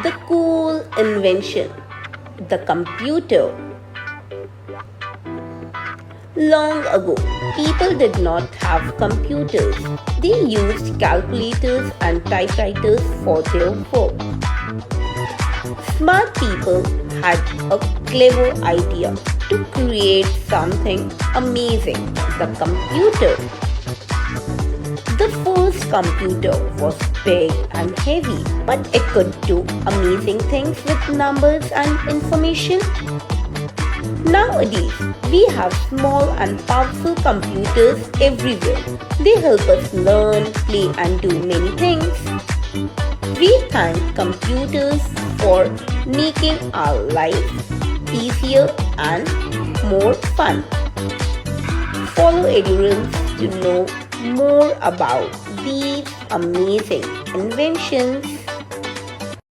The cool invention, the computer. Long ago, people did not have computers. They used calculators and typewriters for their work. Smart people had a clever idea to create something amazing, the computer. The first computer was big and heavy, but it could do amazing things with numbers and information. Nowadays, we have small and powerful computers everywhere. They help us learn, play, and do many things. We thank computers for making our life easier and more fun. Follow Edurills to know more about these amazing inventions.